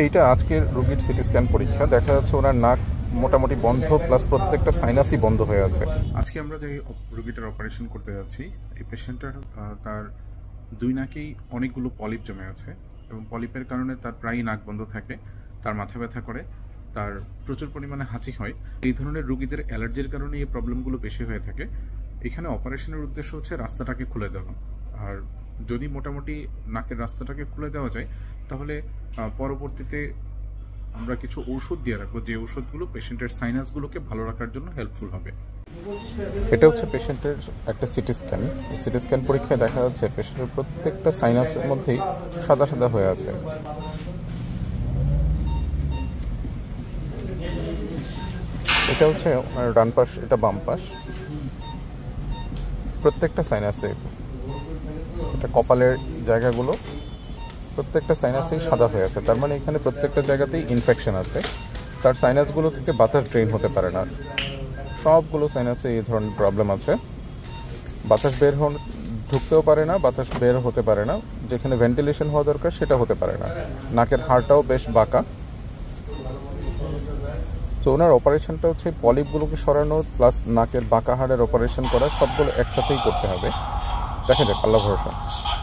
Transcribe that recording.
এইটা আজকের রোগীর সিটি স্ক্যান পরীক্ষা। দেখা যাচ্ছে ওনার নাক মোটামুটি বন্ধ, প্লাস প্রত্যেকটা সাইনাসই বন্ধ হয়ে আছে। আজকে আমরা যে রোগীটার অপারেশন করতে যাচ্ছি, এই পেশেন্টটার তার দুই নাকেই অনেকগুলো পলিপ জমে আছে এবং পলিপের কারণে তার প্রায়ই নাক বন্ধ থাকে, তার মাথা ব্যথা করে, তার প্রচুর পরিমাণে হাঁচি হয়। এই ধরনের রোগীদের অ্যালার্জির কারণে এই প্রবলেমগুলো বেশি হয়ে থাকে। এখানে অপারেশনের উদ্দেশ্য হচ্ছে রাস্তাটাকে খুলে দেওয়া। আর যদি মোটামুটি নাকের রাস্তাটাকে খুলে দেওয়া যায় তাহলে পরবর্তীতে আমরা কিছু ঔষধ দিয়ে রাখবো, যে ঔষধগুলো পেশেন্টের সাইনাসগুলোকে ভালো রাখার জন্য হেল্পফুল হবে। এটা হচ্ছে পেশেন্টের একটা সিটি স্ক্যান। সিটি স্ক্যান পরীক্ষায় দেখা যাচ্ছে পেশেন্টের প্রত্যেকটা সাইনাসের মধ্যেই সাদা সাদা হয়ে আছে। এটা হচ্ছে ডান পাশ, এটা বাম পাশ, প্রত্যেকটা সাইনাসে, এটা কপালের জায়গাগুলো প্রত্যেকটা সাইনাসেই সাদা হয়ে আছে। তার মানে এখানে প্রত্যেকটা জায়গাতেই ইনফেকশন আছে। তার সাইনাসগুলো থেকে বাতাস ড্রেন হতে পারে না। সবগুলো সাইনাসে এই ধরনের প্রবলেম আছে। বাতাস ঢুকতেও পারে না, বাতাস বের হতে পারে না। যেখানে ভেন্টিলেশন হওয়া দরকার সেটা হতে পারে না। নাকের হাড়টাও বেশ বাঁকা। তো ওনার অপারেশনটা হচ্ছে পলিপগুলোকে সরানো প্লাস নাকের বাঁকা হাড়ের অপারেশন করা, সবগুলো একসাথেই করতে হবে। দেখা যাক, আল্লাহ ভরসা।